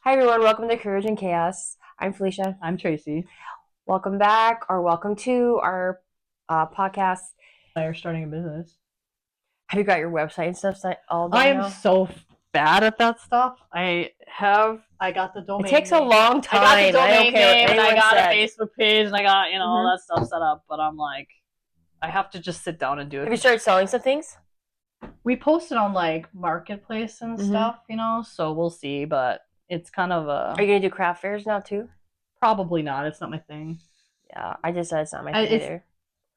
Hi everyone, welcome to Courage and Chaos. I'm Felicia. I'm Tracy. Welcome back or welcome to our podcast. I are starting a business. Have you got your website and stuff all done I am now? so bad at that stuff. I got the domain. It takes a long time. I got the domain name and I got said. a Facebook page and I got all that stuff set up. But I'm like, I have to just sit down and do it. Have you started selling some things? We posted on like Marketplace and stuff, so we'll see. But it's kind of a. Are you gonna do craft fairs now too? Probably not. It's not my thing. Yeah, I just said it's not my thing either.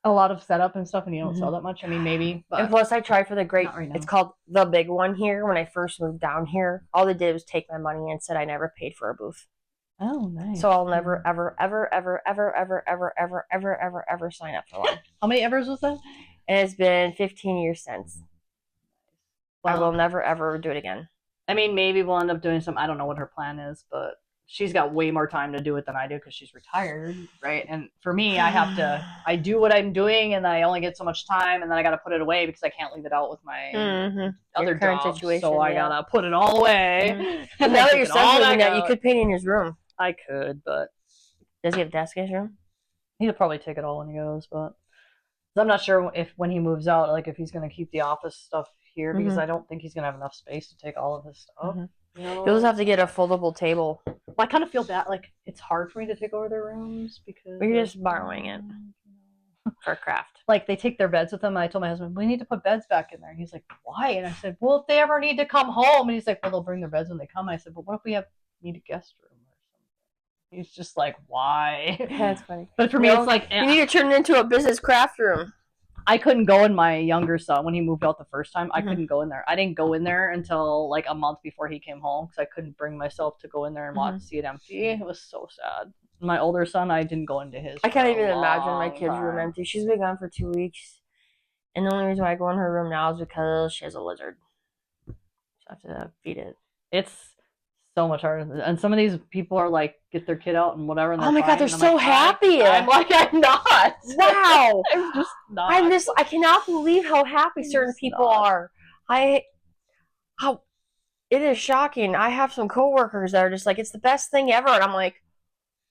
A lot of setup and stuff, and you don't sell that much. I mean, maybe. But and plus, I tried for the great. Right, it's called The Big One here. When I first moved down here, all they did was take my money and said I never paid for a booth. Oh, nice. So I'll never, ever, ever, ever, ever, ever, ever, ever, ever, ever, ever sign up for one. How many evers was that? And it's been 15 years since. Well, I will never, ever do it again. I mean, maybe we'll end up doing some. I don't know what her plan is, but she's got way more time to do it than I do because she's retired, right? And for me, I do what I'm doing, and I only get so much time, and then I got to put it away because I can't leave it out with my other current job, situation. So I gotta put it all away. And now that your son's moving out, you could paint in his room. I could, but does he have a desk in his room? He'll probably take it all when he goes, but I'm not sure if when he moves out, like if he's gonna keep the office stuff here because I don't think he's gonna have enough space to take all of his stuff. You'll just have to get a foldable table. Well, I kind of feel bad. Like it's hard for me to take over their rooms because you're just borrowing it for craft. Like they take their beds with them. And I told my husband, we need to put beds back in there. And he's like, why? And I said, well, if they ever need to come home. And he's like, well, they'll bring their beds when they come. And I said, but what if we need a guest room or something? He's just like, why? That's funny. But for me, it's like you need to turn it into a business craft room. I couldn't go in my younger son when he moved out the first time. I couldn't go in there. I didn't go in there until like a month before he came home because I couldn't bring myself to go in there and see it empty. It was so sad. My older son, I didn't go into his. I can't even imagine my kid's room empty. She's been gone for 2 weeks, and the only reason why I go in her room now is because she has a lizard. So I have to feed it. It's so much harder, and some of these people are like, get their kid out and whatever. And oh my god, they're so happy. I'm like, I'm not. Wow. I'm just not. I cannot believe how happy certain people are. It is shocking. I have some coworkers that are just like, it's the best thing ever, and I'm like,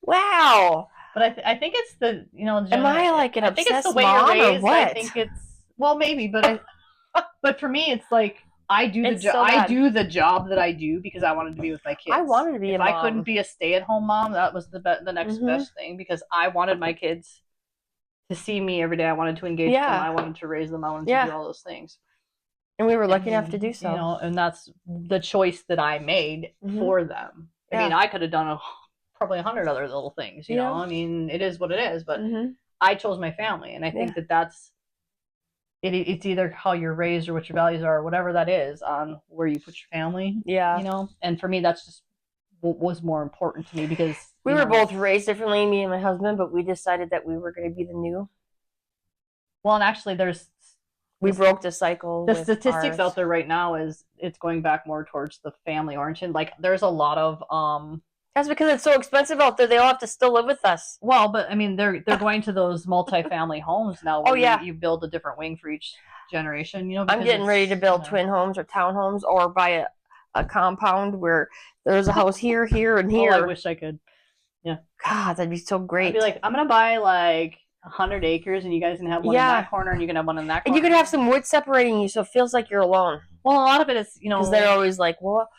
wow. But I think it's the am I like an obsessed I think it's the way mom you're raised. or what? I think it's maybe, but but for me, it's like. I do the job. I do the job that I do because I wanted to be with my kids. I wanted to be. If I couldn't be a stay-at-home mom, that was the next best thing because I wanted my kids to see me every day. I wanted to engage them. I wanted to raise them. I wanted to do all those things. And we were lucky enough to do so. And that's the choice that I made for them. I mean, I could have done probably 100 other little things. You know, I mean, it is what it is. But I chose my family, and I think that's. It's either how you're raised or what your values are or whatever that is on where you put your family. Yeah. And for me, that's just what was more important to me because we were both raised differently, me and my husband, but we decided that we were going to be the new. Well, and actually we broke the cycle. The statistics out there right now is it's going back more towards the family oriented. Like there's a lot of that's because it's so expensive out there. They all have to still live with us. Well, but I mean, they're going to those multi-family homes now. Where you build a different wing for each generation. I'm getting ready to build twin homes or townhomes, or buy a compound where there's a house here, here, and here. I wish I could. Yeah. God, that'd be so great. I'd be like, I'm gonna buy like 100 acres, and you guys can have one in that corner, and you can have one in that corner. And you could have some wood separating you, so it feels like you're alone. Well, a lot of it is, because they're always like, well.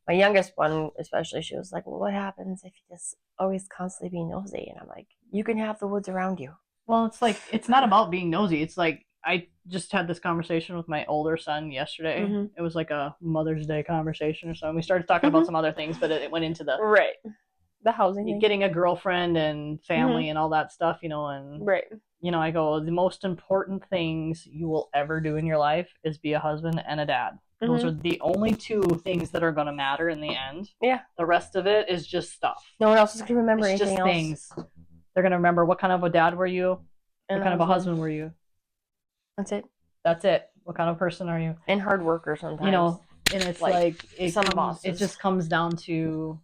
My youngest one, especially, she was like, well, what happens if you just always constantly be nosy? And I'm like, you can have the woods around you. Well, it's like, it's not about being nosy. It's like, I just had this conversation with my older son yesterday. It was like a Mother's Day conversation or something. We started talking about some other things, but it went into the housing thing. Getting a girlfriend and family and all that stuff, and I go, the most important things you will ever do in your life is be a husband and a dad. Those are the only two things that are going to matter in the end. Yeah. The rest of it is just stuff. No one else is going to remember anything else. Things. They're going to remember what kind of a dad were you? What kind of a husband were you? That's it. That's it. What kind of person are you? And hard worker sometimes. And it's like it just comes down to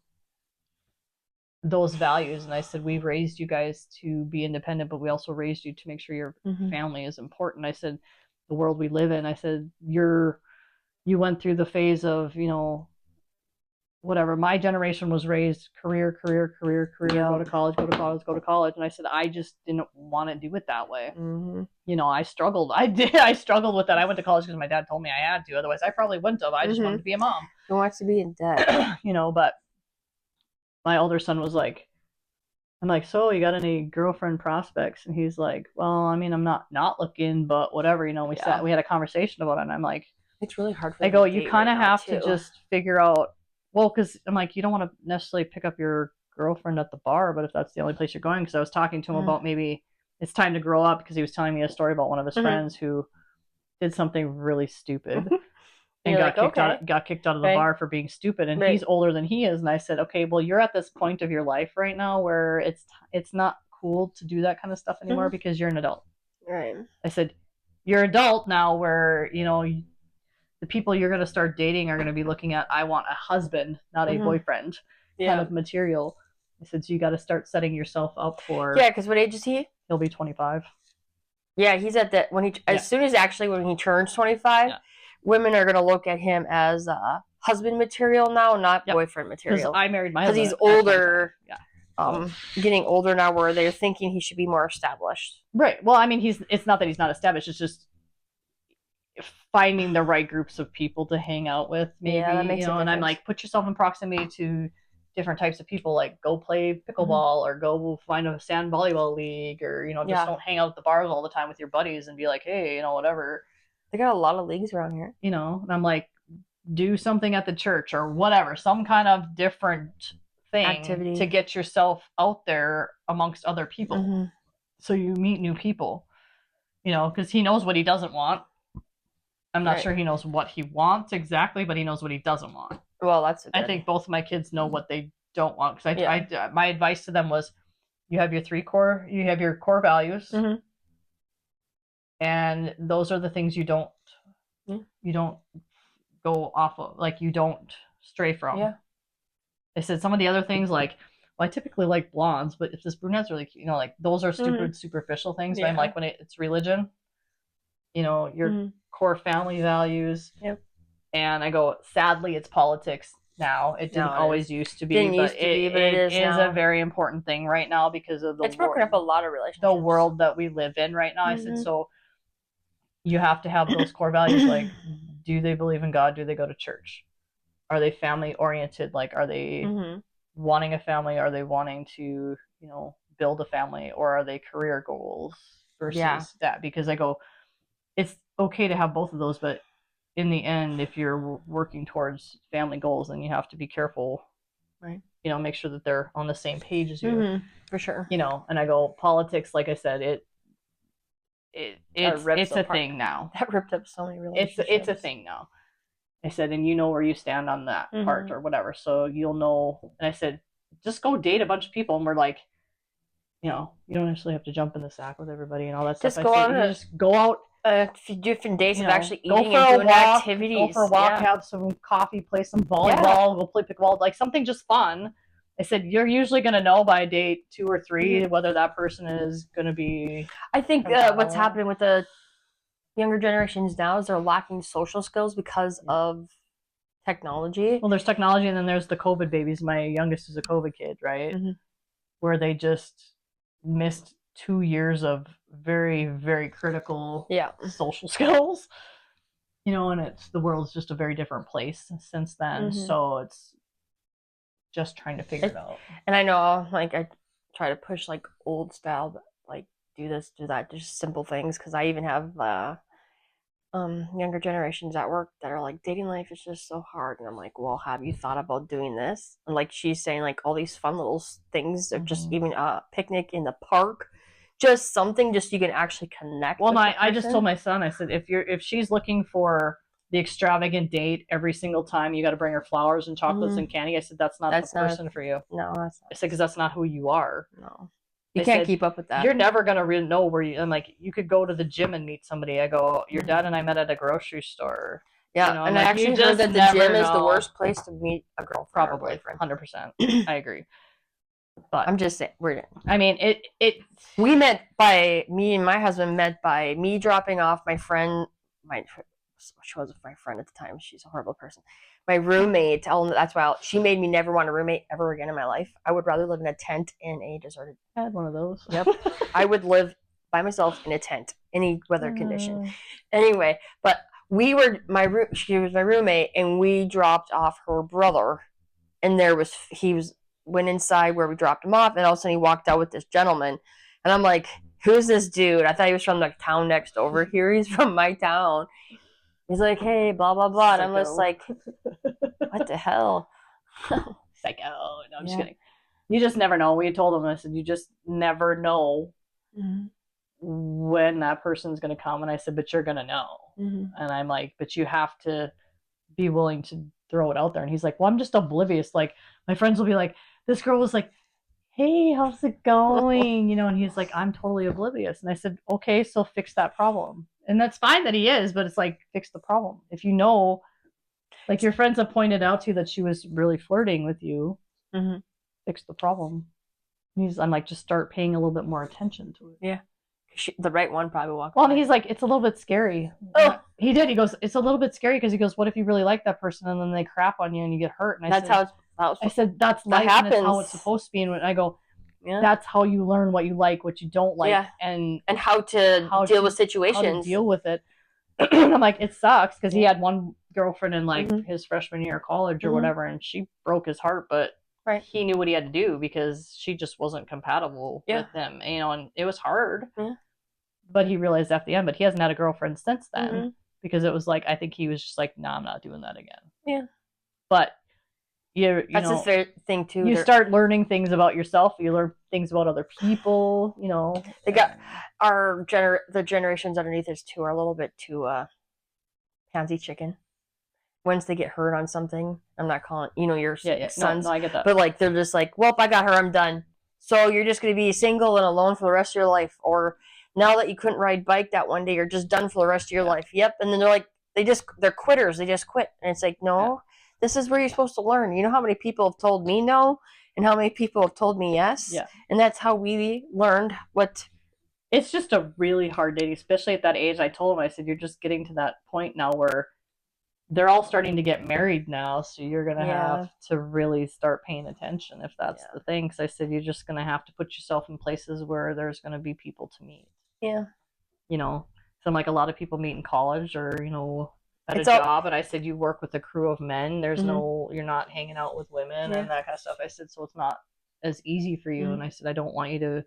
those values. And I said, we've raised you guys to be independent, but we also raised you to make sure your family is important. I said, the world we live in, I said, you went through the phase of, whatever. My generation was raised career, go to college, go to college. And I said, I just didn't want to do it that way. You know, I struggled. I struggled with that. I went to college because my dad told me I had to. Otherwise, I probably wouldn't have. I just wanted to be a mom. Who wants to be in debt? You know, but my older son was like, I'm like, so you got any girlfriend prospects? And he's like, well, I mean, I'm not looking, but whatever, you know, we had a conversation about it. And I'm like, it's really hard for I go, you kind of have to just figure out, well, because I'm like, you don't want to necessarily pick up your girlfriend at the bar, but if that's the only place you're going, because I was talking to him about maybe it's time to grow up, because he was telling me a story about one of his friends who did something really stupid. And got kicked out of the bar for being stupid, and he's older than he is. And I said, okay, well, you're at this point of your life right now where it's not cool to do that kind of stuff anymore because you're an adult. Right. I said, you're an adult now, where you know the people you're going to start dating are going to be looking at, I want a husband, not a boyfriend, kind of material. I said, so you got to start setting yourself up for. Yeah, because what age is he? He'll be 25. Yeah, he's at that as soon as when he turns 25. Yeah. Women are going to look at him as husband material now, not boyfriend material. I married my husband. Because he's older. Yeah. Getting older now, where they're thinking he should be more established. Right. Well, I mean, it's not that he's not established. It's just finding the right groups of people to hang out with. Maybe, that makes and I'm like, put yourself in proximity to different types of people. Like, go play pickleball or go find a sand volleyball league, or just don't hang out at the bars all the time with your buddies and be like, hey, whatever. They got a lot of leagues around here. And I'm like, do something at the church or whatever, some kind of different thing activity to get yourself out there amongst other people. So you meet new people, because he knows what he doesn't want. I'm not sure he knows what he wants exactly, but he knows what he doesn't want. Well, that's I think both of my kids know what they don't want. Because I my advice to them was, you have your core values. And those are the things you don't go off of, like, you don't stray from. Yeah. They said some of the other things, like, well, I typically like blondes, but if this brunette's really cute, like, those are stupid, superficial things. But I'm like, when it's religion, your core family values. Yep. And I go, sadly, it's politics now. It didn't always used to be, but it is a very important thing right now because of it's broken up a lot of relationships. The world that we live in right now. I said, so you have to have those core values. Like, do they believe in God? Do they go to church? Are they family oriented? Like, are they wanting a family? Are they wanting to, build a family? Or are they career goals versus that? Because I go, it's okay to have both of those, but in the end, if you're working towards family goals, then you have to be careful, right? Make sure that they're on the same page as you. For sure. And I go, politics, like I said, it's a thing now. That ripped up so many relationships. It's a thing now. I said, and you know where you stand on that part or whatever, so you'll know. And I said, just go date a bunch of people, and we're like, you don't actually have to jump in the sack with everybody and all that stuff. Just go out. Different days of actually eating and doing activities. Go for a walk, have some coffee, play some volleyball, go play pickleball, like something just fun. I said, you're usually going to know by date 2 or 3 whether that person is going to be. I think what's happening with the younger generations now is they're lacking social skills because of technology. Well, there's technology, and then there's the COVID babies. My youngest is a COVID kid, right? Where they just missed 2 years of very, very critical social skills. And the world's just a very different place since then. So it's just trying to figure it out. And I know, like, I try to push, like, old style, but, like, do this, do that, just simple things. Because I even have younger generations at work that are like, dating life is just so hard. And I'm like, well, have you thought about doing this? And, like, she's saying, like, all these fun little things of just even a picnic in the park. Just something, just you can actually connect. Well, I just told my son, I said, if she's looking for the extravagant date every single time, you got to bring her flowers and chocolates and candy. I said, that's not the person for you. No, that's not. I said, because that's not who you are. No, you can't keep up with that. You're never gonna really know where you. I'm like, you could go to the gym and meet somebody. I go, your dad and I met at a grocery store. Yeah, and I actually heard that the gym is the worst place to meet a girlfriend. Probably, 100%. I agree. But I'm just saying, me and my husband met by me dropping off my friend. She wasn't my friend at the time. She's a horrible person. my roommate, that's why she made me never want a roommate ever again in my life. I would rather live in a tent in a deserted. I had one of those. Yep. I would live by myself in a tent, any weather condition. Anyway, but she was my roommate, and we dropped off her brother, and went inside where we dropped him off, and all of a sudden he walked out with this gentleman, and I'm like, who's this dude? I thought he was from the town next over here. He's from my town. He's like, hey, blah blah blah, and I'm just like, what the hell? Psycho. No, I'm just kidding. You just never know. We told him, I said, you just never know when that person's going to come. And I said, but you're going to know. And I'm like, but you have to be willing to throw it out there. And he's like, well, I'm just oblivious. Like, my friends will be like, this girl was like, hey, how's it going? You know, and he's like, I'm totally oblivious. And I said, okay, so fix that problem. And that's fine that he is, but it's like, fix the problem. If you know, like your friends have pointed out to you that she was really flirting with you, fix the problem. I'm like, just start paying a little bit more attention to it. Yeah. The right one probably walked. Well, and he's like, it's a little bit scary. Oh, he did. He goes, it's a little bit scary because he goes, what if you really like that person and then they crap on you and you get hurt? And I said, that's life and it's how it's supposed to be. And I go, that's how you learn what you like, what you don't like, and how to deal with situations. How to deal with it. I'm like, it sucks because he had one girlfriend in like his freshman year of college or whatever, and she broke his heart, but he knew what he had to do because she just wasn't compatible with him, you know, and it was hard. But he realized at the end, but he hasn't had a girlfriend since then because it was like, I think he was just like, nah, I'm not doing that again. Yeah. But that's a fair thing too. You start learning things about yourself. You learn things about other people, you know. They got the generations underneath us too are a little bit too pansy chicken. Once they get hurt on something, I'm not calling, you know, your sons. No, I get that. But like, they're just like, well, I got her, I'm done. So you're just going to be single and alone for the rest of your life. Or now that you couldn't ride bike that one day, you're just done for the rest of your life. Yep. And then they're like, they're quitters. They just quit. And it's like, no, this is where you're supposed to learn. You know how many people have told me no and how many people have told me yes? Yeah. And that's how we learned what. It's just a really hard day, especially at that age. I told him, I said, you're just getting to that point now where they're all starting to get married now, so you're going to have to really start paying attention if that's the thing. Because I said, you're just going to have to put yourself in places where there's going to be people to meet. Yeah. You know, so I'm like, a lot of people meet in college or, you know, at a job. And I said, you work with a crew of men. There's you're not hanging out with women and that kind of stuff. I said, so it's not as easy for you. And I said, I don't want you to.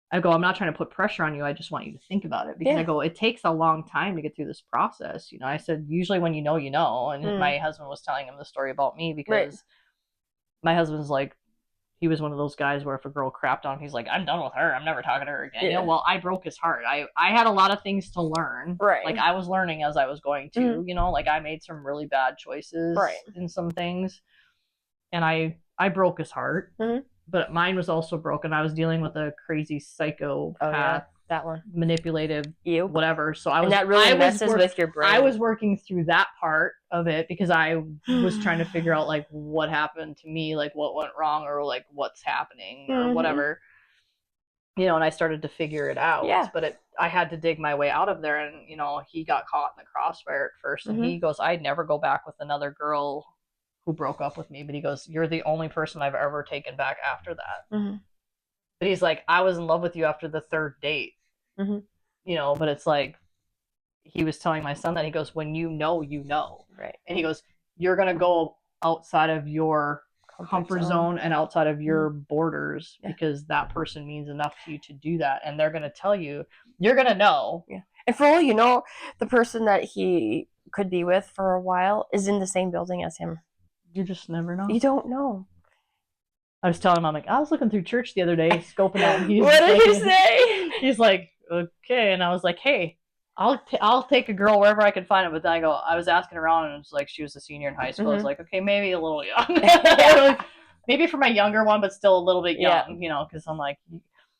I go, I'm not trying to put pressure on you. I just want you to think about it. Because I go, it takes a long time to get through this process. You know, I said, usually when you know, you know. And my husband was telling him the story about me because my husband's like, he was one of those guys where if a girl crapped on him, he's like, I'm done with her. I'm never talking to her again. Yeah. You know, well, I broke his heart. I had a lot of things to learn. Right. Like I was learning as I was going to, you know, like I made some really bad choices in some things. And I broke his heart. But mine was also broken. I was dealing with a crazy psychopath, that one, manipulative, whatever. So and that really messes with your brain. I was working through that part of it because I was trying to figure out like what happened to me, like what went wrong, or like what's happening, or whatever. You know, and I started to figure it out. Yeah. But I had to dig my way out of there, and you know, he got caught in the crossfire at first, and he goes, "I'd never go back with another girl who broke up with me," but he goes, "You're the only person I've ever taken back after that." But he's like, I was in love with you after the third date. You know, but it's like, he was telling my son that, he goes, when you know, you know. Right. And he goes, you're going to go outside of your comfort zone and outside of your borders because that person means enough to you to do that. And they're going to tell you, you're going to know. Yeah. And for all you know, the person that he could be with for a while is in the same building as him. You just never know. You don't know. I was telling him, I'm like, I was looking through church the other day, scoping out. And what did he say? He's like, okay. And I was like, hey, I'll take a girl wherever I can find it. But then I was asking around, and it's like she was a senior in high school. I was like, okay, maybe a little young. Maybe for my younger one, but still a little bit young, you know, because I'm like,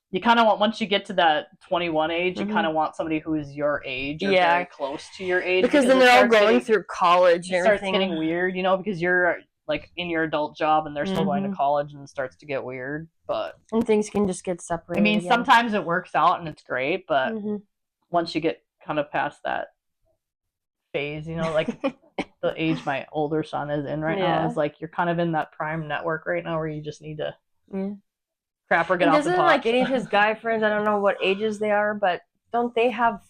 you kind of want, once you get to that 21 age, you kind of want somebody who is your age or very close to your age. Because then they're all going through college and everything. It starts getting weird, you know, because you're like in your adult job and they're still going to college, and it starts to get weird. And things can just get separated. I mean, sometimes it works out and it's great, but once you get kind of past that phase, you know, like the age my older son is in right now is like you're kind of in that prime network right now where you just need to crap or get off the pot. Like any of his guy friends, I don't know what ages they are, but don't they have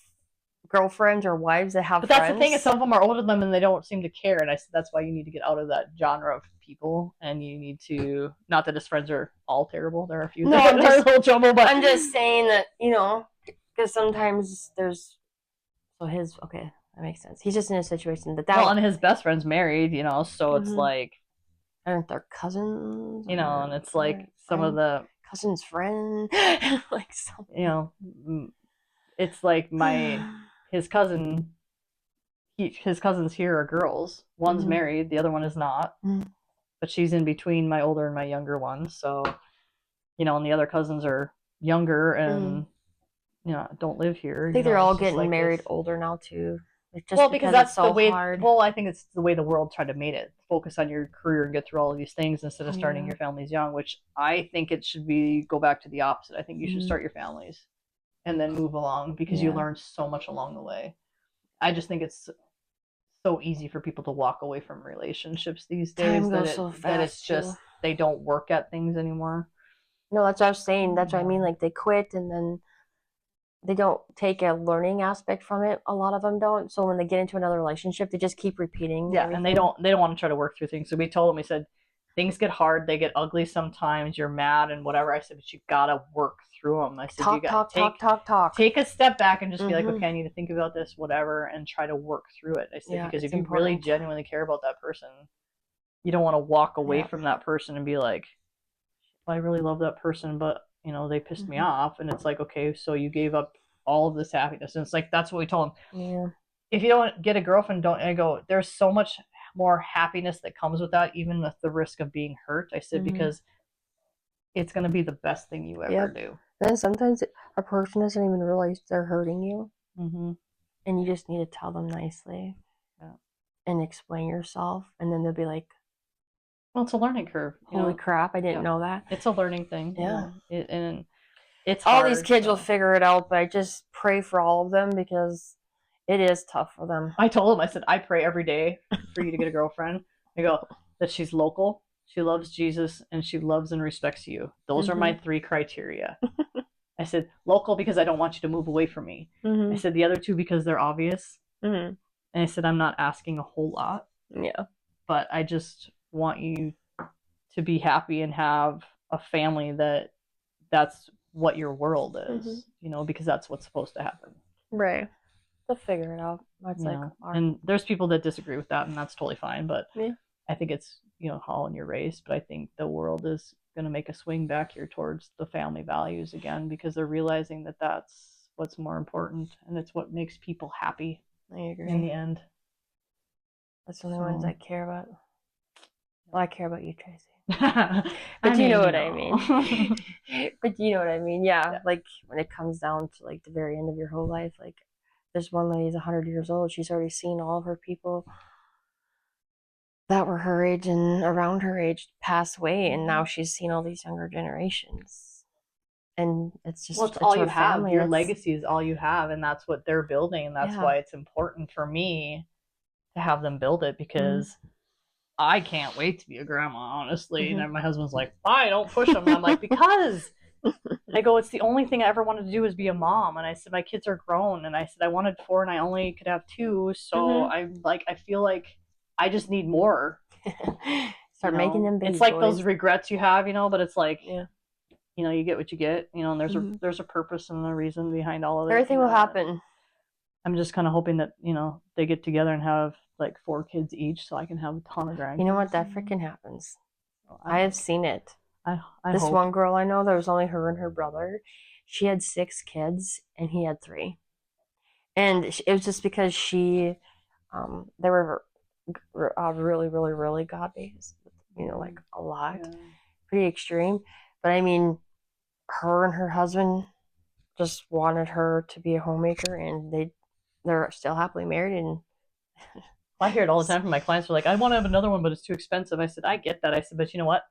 girlfriends or wives that have But that's friends? the thing, is some of them are older than them and they don't seem to care. And I said that's why you need to get out of that genre of people, and you need to, not that his friends are all terrible, there are a few that are a little trouble, but I'm just saying that, you know, because sometimes there's okay, that makes sense. He's just in a situation that well, and his best friend's married, you know, so it's like, aren't their cousins, you know, and it's like some of the cousin's friend, like something. You know, it's like his cousins here are girls. One's married, the other one is not, but she's in between my older and my younger one. So, you know, and the other cousins are younger and you know, don't live here. I think they're all getting married older now too. Just because that's so the way. Hard. Well, I think it's the way the world tried to make it. Focus on your career and get through all of these things instead of starting your families young. Which I think it should be go back to the opposite. I think you should start your families and then move along because you learn so much along the way. I just think it's so easy for people to walk away from relationships these days that it's just they don't work at things anymore. No, that's what I was saying. That's what I mean. Like they quit and then they don't take a learning aspect from it. A lot of them don't. So when they get into another relationship, they just keep repeating. Yeah, everything. And they don't want to try to work through things. So we told them, we said, things get hard, they get ugly sometimes, you're mad and whatever. I said, but you gotta work through them. I said, talk. Take a step back and just be like, okay, I need to think about this, whatever, and try to work through it. I said, because if you really genuinely care about that person, you don't want to walk away from that person and be like, well, I really love that person, but you know, they pissed me off. And it's like, okay, so you gave up all of this happiness. And it's like, that's what we told them. Yeah. If you don't get a girlfriend, there's so much more happiness that comes with that, even with the risk of being hurt. I said, because it's going to be the best thing you ever do. Then sometimes a person doesn't even realize they're hurting you. And you just need to tell them nicely and explain yourself. And then they'll be like, well, it's a learning curve. Holy crap, I didn't know that. It's a learning thing. Yeah. And it's all hard, these kids will figure it out, but I just pray for all of them because it is tough for them. I told them, I said, I pray every day for you to get a girlfriend. I go, that she's local, she loves Jesus, and she loves and respects you. Those are my 3 criteria. I said, local because I don't want you to move away from me. I said, the other 2 because they're obvious. And I said, I'm not asking a whole lot. Yeah. But I just want you to be happy and have a family that's what your world is, you know, because that's what's supposed to happen. Right. They'll figure it out. That's and there's people that disagree with that, and that's totally fine. But I think it's, you know, how in your race. But I think the world is going to make a swing back here towards the family values again, because they're realizing that that's what's more important, and it's what makes people happy. I agree. In the end. That's the only ones I care about. Well, I care about you, Tracy. But you know what I mean. But you know what I mean. Yeah, like when it comes down to like the very end of your whole life, like this one lady's 100 years old. She's already seen all of her people that were her age and around her age pass away, and now she's seen all these younger generations. And it's just it's all you have. Your legacy is all you have, and that's what they're building, and that's why it's important for me to have them build it, because I can't wait to be a grandma, honestly. And then my husband's like, "Why don't push them?" And I'm like, because I go, it's the only thing I ever wanted to do is be a mom. And I said, my kids are grown, and I said I wanted 4 and I only could have 2, so I'm like, I feel like I just need more. Start making them baby It's like boys. those regrets you have, you know, but it's like, you know, you get what you get, you know, and there's a purpose and a reason behind all of it. Everything will happen. I'm just kind of hoping that, you know, they get together and have like 4 kids each, so I can have a ton of grandkids. You know what? That freaking happens. I have seen it. I this hope. One girl I know, there was only her and her brother. She had 6 kids, and he had 3. And it was just because they were really, really, really God-based. You know, like a lot. Yeah. Pretty extreme. But I mean, her and her husband just wanted her to be a homemaker, and they're still happily married. And I hear it all the time from my clients. They're like, I want to have another one, but it's too expensive. I said, I get that. I said, but you know what?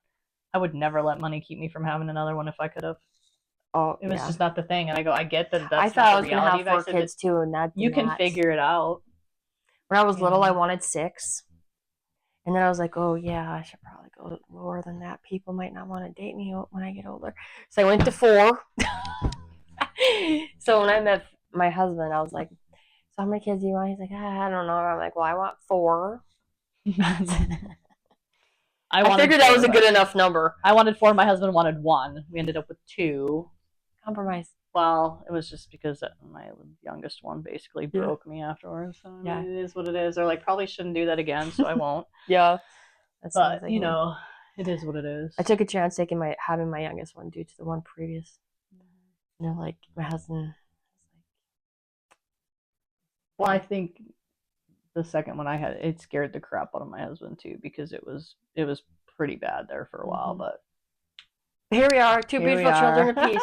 I would never let money keep me from having another one if I could have. Oh, it was just not the thing. And I go, I get that. That's I thought I was going to have 4 kids too, and that you can figure it out. When I was little, I wanted 6. And then I was like, oh, yeah, I should probably go lower than that. People might not want to date me when I get older. So I went to 4. So when I met my husband, I was like, so how many kids do you want? He's like, I don't know. I'm like, well, I want 4. I figured that was a good enough number. I wanted 4. My husband wanted 1. We ended up with 2. Compromise. Well, it was just because my youngest one basically broke me afterwards. So I mean, it is what it is. They're like, probably shouldn't do that again, so I won't. Yeah. But, you know, it is what it is. I took a chance having my youngest one due to the one previous. You know, like, my husband. Well, I think the second one I had, it scared the crap out of my husband, too, because it was pretty bad there for a while, but. Here we are, 2 beautiful children apiece.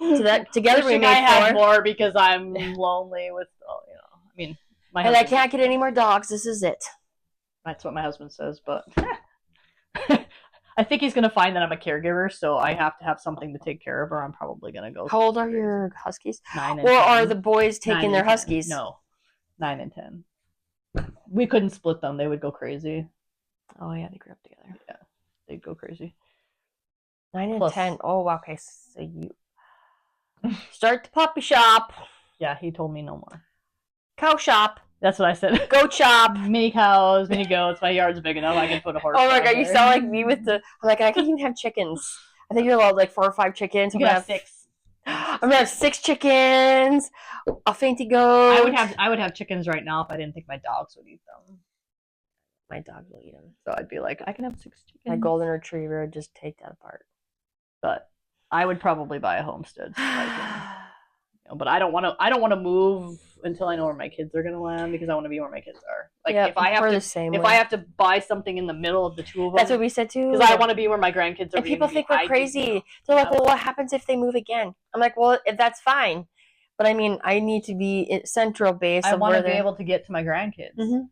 So that together we made 4. I had more because I'm lonely with, you know, I mean, and I can't get any more dogs. This is it. That's what my husband says, but I think he's gonna find that I'm a caregiver, so I have to have something to take care of, or I'm probably gonna go. How old are your huskies? 9 and 10. Or are the boys taking their huskies? No, 9 and 10. We couldn't split them; they would go crazy. Oh yeah, they grew up together. Yeah, they'd go crazy. 9 and 10. Oh, wow. Okay. So you start the puppy shop. Yeah, he told me no more. Cow shop. That's what I said. Goat shop. Mini cows, mini goats. My yard's big enough. I can put a horse. Oh my god, you sound like me with the. I'm like, I can even have chickens. I think you're allowed like 4 or 5 chickens. You can have 6. I'm gonna have 6 chickens. A fainty goat. I would have chickens right now if I didn't think my dogs would eat them. My dogs will eat them. So I'd be like, I can have 6 chickens. My golden retriever would just take that apart. But I would probably buy a homestead. But I don't want to move until I know where my kids are going to land, because I want to be where my kids are. Like, if I have to buy something in the middle of the 2 of them. That's what we said too. Because I want to be where my grandkids are. And people think we're crazy. They're like, well, what happens if they move again? I'm like, well, that's fine. But I mean, I need to be central base. I want to be able to get to my grandkids. Mm-hmm.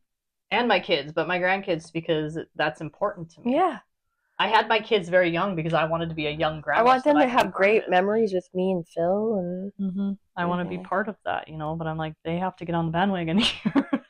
And my kids, but my grandkids, because that's important to me. Yeah. I had my kids very young because I wanted to be a young grandma. I want them to have great memories with me and Phil, and I want to be part of that, you know. But I'm like, they have to get on the bandwagon here.